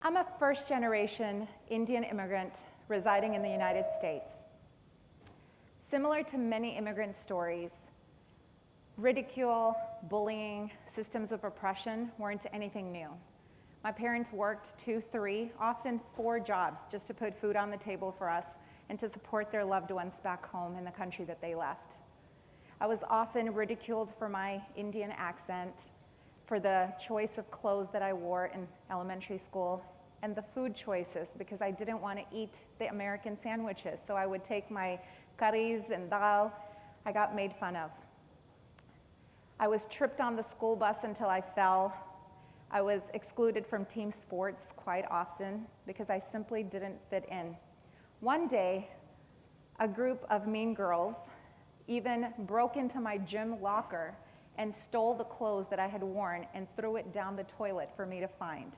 I'm a first-generation Indian immigrant residing in the United States. Similar to many immigrant stories, ridicule, bullying, systems of oppression weren't anything new. My parents worked 2, 3, often 4 jobs just to put food on the table for us and to support their loved ones back home in the country that they left. I was often ridiculed for my Indian accent, for the choice of clothes that I wore in elementary school, and the food choices, because I didn't want to eat the American sandwiches. So I would take my curries and dal. I got made fun of. I was tripped on the school bus until I fell. I was excluded from team sports quite often because I simply didn't fit in. One day, a group of mean girls even broke into my gym locker and stole the clothes that I had worn and threw it down the toilet for me to find.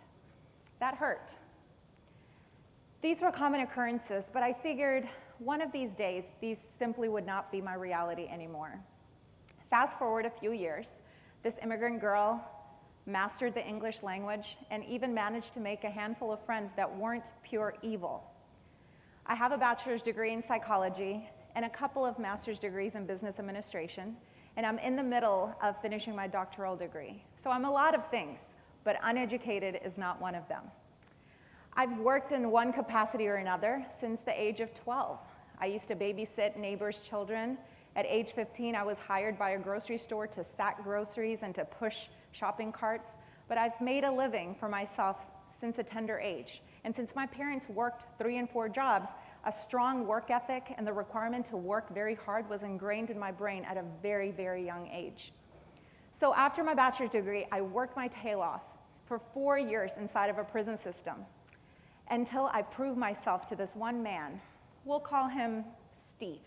That hurt. These were common occurrences, but I figured one of these days, these simply would not be my reality anymore. Fast forward a few years, this immigrant girl mastered the English language and even managed to make a handful of friends that weren't pure evil. I have a bachelor's degree in psychology and a couple of master's degrees in business administration, and I'm in the middle of finishing my doctoral degree. So I'm a lot of things, but uneducated is not one of them. I've worked in one capacity or another since the age of 12. I used to babysit neighbors' children. At age 15, I was hired by a grocery store to sack groceries and to push shopping carts, but I've made a living for myself since a tender age. And since my parents worked 3 and 4 jobs, a strong work ethic and the requirement to work very hard was ingrained in my brain at a very, very young age. So after my bachelor's degree, I worked my tail off for 4 years inside of a prison system until I proved myself to this one man. We'll call him Steve.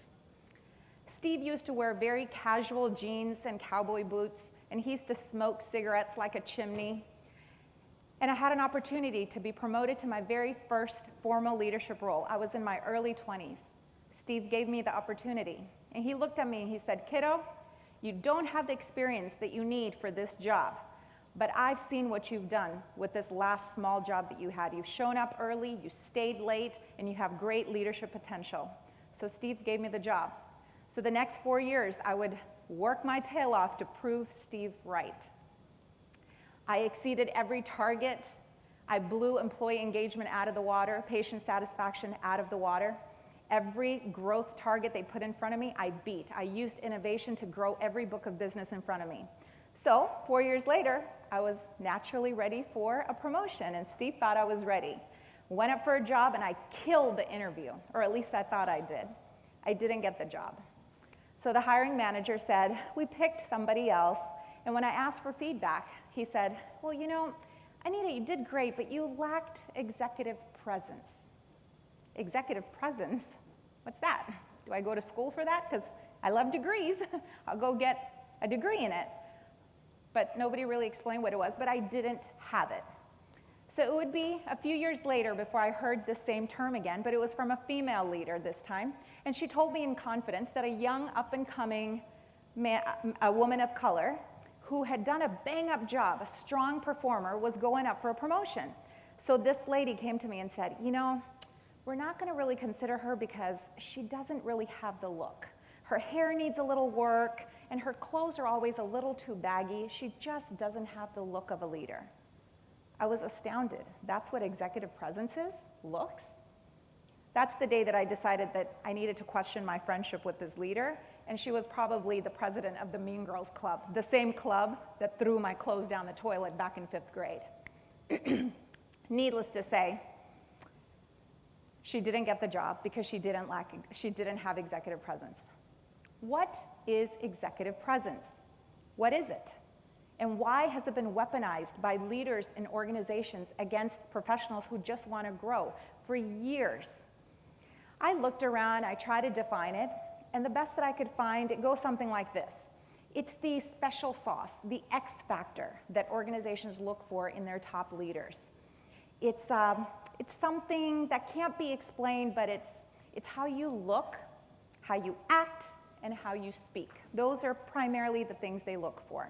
Steve used to wear very casual jeans and cowboy boots, and he used to smoke cigarettes like a chimney. And I had an opportunity to be promoted to my very first formal leadership role. I was in my early 20s. Steve gave me the opportunity, and he looked at me and he said, "Kiddo, you don't have the experience that you need for this job, but I've seen what you've done with this last small job that you had. You've shown up early, you stayed late, and you have great leadership potential." So Steve gave me the job. So the next 4 years, I would work my tail off to prove Steve right. I exceeded every target. I blew employee engagement out of the water, patient satisfaction out of the water. Every growth target they put in front of me, I beat. I used innovation to grow every book of business in front of me. So 4 years later, I was naturally ready for a promotion, and Steve thought I was ready. Went up for a job, and I killed the interview, or at least I thought I did. I didn't get the job. So the hiring manager said, "We picked somebody else." And when I asked for feedback, he said, "Well, you know, Anita, you did great, but you lacked executive presence." Executive presence? What's that? Do I go to school for that? Because I love degrees. I'll go get a degree in it. But nobody really explained what it was, but I didn't have it. So it would be a few years later before I heard the same term again, but it was from a female leader this time. And she told me in confidence that a young, up-and-coming a woman of color who had done a bang-up job, a strong performer, was going up for a promotion. So this lady came to me and said, "You know, we're not going to really consider her because she doesn't really have the look. Her hair needs a little work, and her clothes are always a little too baggy. She just doesn't have the look of a leader." I was astounded. That's what executive presence is? Looks? That's the day that I decided that I needed to question my friendship with this leader, and she was probably the president of the Mean Girls Club, the same club that threw my clothes down the toilet back in 5th grade. Needless to say, she didn't get the job because she didn't have executive presence. What is executive presence? What is it? And why has it been weaponized by leaders in organizations against professionals who just want to grow for years? I looked around, I tried to define it, and the best that I could find, it goes something like this. It's the special sauce, the X factor that organizations look for in their top leaders. It's something that can't be explained, but it's how you look, how you act, and how you speak. Those are primarily the things they look for.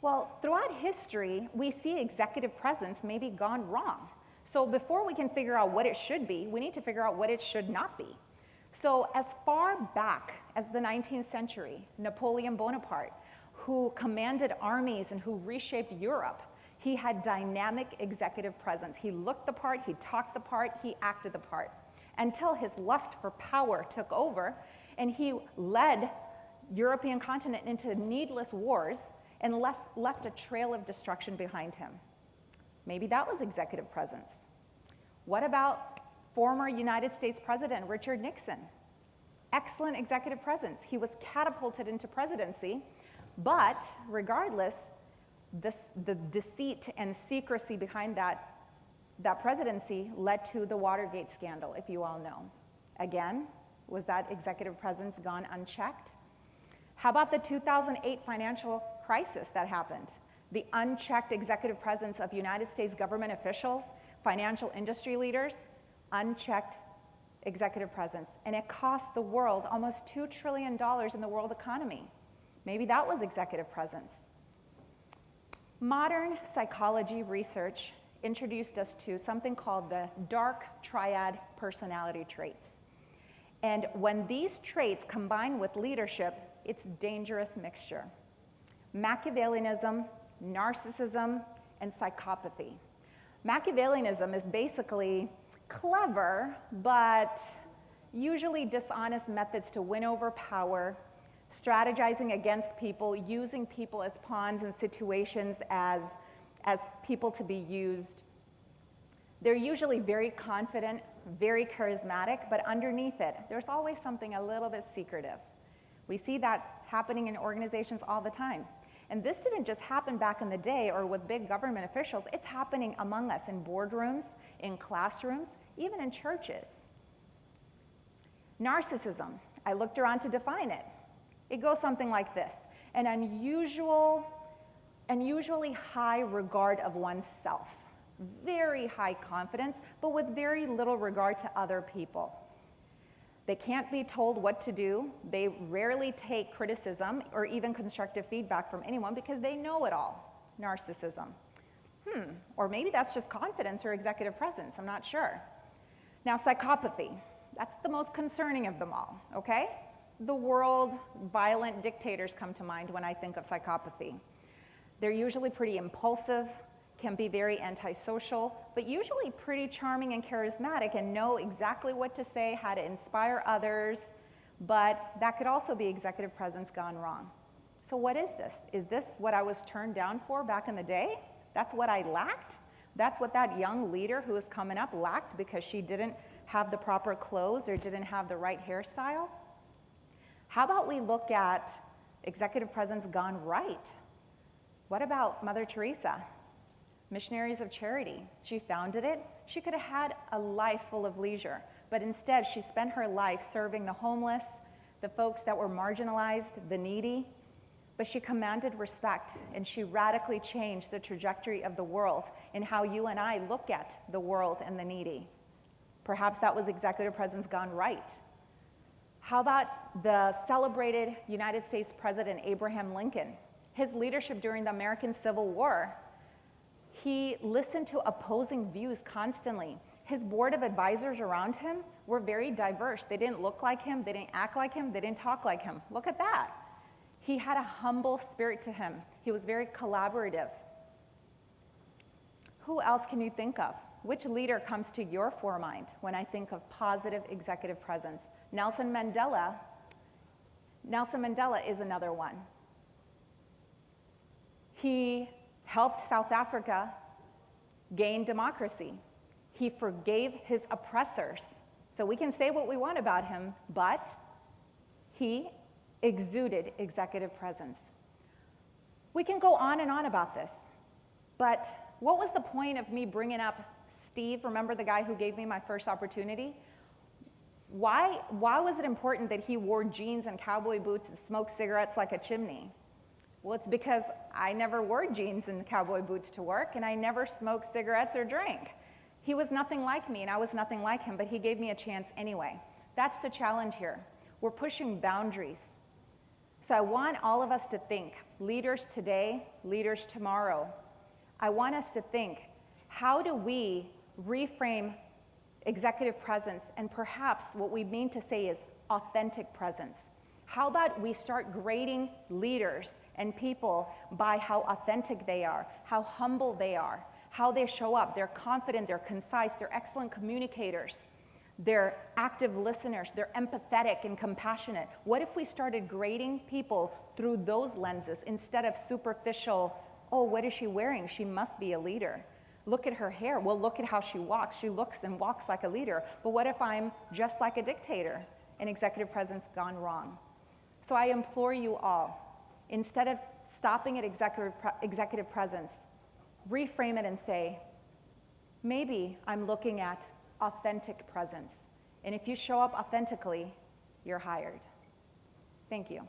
Well, throughout history, we see executive presence maybe gone wrong. So before we can figure out what it should be, we need to figure out what it should not be. So as far back as the 19th century, Napoleon Bonaparte, who commanded armies and who reshaped Europe, he had dynamic executive presence. He looked the part, he talked the part, he acted the part, until his lust for power took over and he led European continent into needless wars and left a trail of destruction behind him. Maybe that was executive presence. What about former United States President Richard Nixon? Excellent executive presence. He was catapulted into presidency, but regardless, the deceit and secrecy behind that presidency led to the Watergate scandal, if you all know. Again, was that executive presence gone unchecked? How about the 2008 financial crisis that happened? The unchecked executive presence of United States government officials, financial industry leaders, unchecked executive presence. And it cost the world almost $2 trillion in the world economy. Maybe that was executive presence. Modern psychology research introduced us to something called the dark triad personality traits. And when these traits combine with leadership, it's a dangerous mixture. Machiavellianism, narcissism, and psychopathy. Machiavellianism is basically clever, but usually dishonest methods to win over power, strategizing against people, using people as pawns in situations as people to be used. They're usually very confident, very charismatic, but underneath it, there's always something a little bit secretive. We see that happening in organizations all the time. And this didn't just happen back in the day or with big government officials, it's happening among us in boardrooms, in classrooms, even in churches. Narcissism, I looked around to define it. It goes something like this: an unusually high regard of oneself, very high confidence, but with very little regard to other people. They can't be told what to do. They rarely take criticism or even constructive feedback from anyone because they know it all. Narcissism. Or maybe that's just confidence or executive presence, I'm not sure. Now, psychopathy, that's the most concerning of them all, okay? The world violent dictators come to mind when I think of psychopathy. They're usually pretty impulsive, can be very antisocial, but usually pretty charming and charismatic and know exactly what to say, how to inspire others, but that could also be executive presence gone wrong. So what is this? Is this what I was turned down for back in the day? That's what I lacked? That's what that young leader who was coming up lacked because she didn't have the proper clothes or didn't have the right hairstyle? How about we look at executive presence gone right? What about Mother Teresa? Missionaries of Charity. She founded it. She could have had a life full of leisure, but instead she spent her life serving the homeless, the folks that were marginalized, the needy, but she commanded respect and she radically changed the trajectory of the world in how you and I look at the world and the needy. Perhaps that was executive presence gone right. How about the celebrated United States President Abraham Lincoln? His leadership during the American Civil War. He listened to opposing views constantly. His board of advisors around him were very diverse. They didn't look like him, they didn't act like him, they didn't talk like him. Look at that. He had a humble spirit to him. He was very collaborative. Who else can you think of? Which leader comes to your foremind when I think of positive executive presence? Nelson Mandela is another one. He helped South Africa gain democracy. He forgave his oppressors. So we can say what we want about him, but he exuded executive presence. We can go on and on about this, but what was the point of me bringing up Steve? Remember the guy who gave me my first opportunity? Why was it important that he wore jeans and cowboy boots and smoked cigarettes like a chimney? Well, it's because I never wore jeans and cowboy boots to work, and I never smoked cigarettes or drank. He was nothing like me, and I was nothing like him, but he gave me a chance anyway. That's the challenge here. We're pushing boundaries. So I want all of us to think, leaders today, leaders tomorrow. I want us to think, how do we reframe executive presence, and perhaps what we mean to say is authentic presence? How about we start grading leaders and people by how authentic they are, how humble they are, how they show up. They're confident, they're concise, they're excellent communicators, they're active listeners, they're empathetic and compassionate. What if we started grading people through those lenses instead of superficial, oh, what is she wearing? She must be a leader. Look at her hair. Well, look at how she walks. She looks and walks like a leader. But what if I'm just like a dictator and executive presence gone wrong? So I implore you all, instead of stopping at executive presence, reframe it and say, maybe I'm looking at authentic presence. And if you show up authentically, you're hired. Thank you.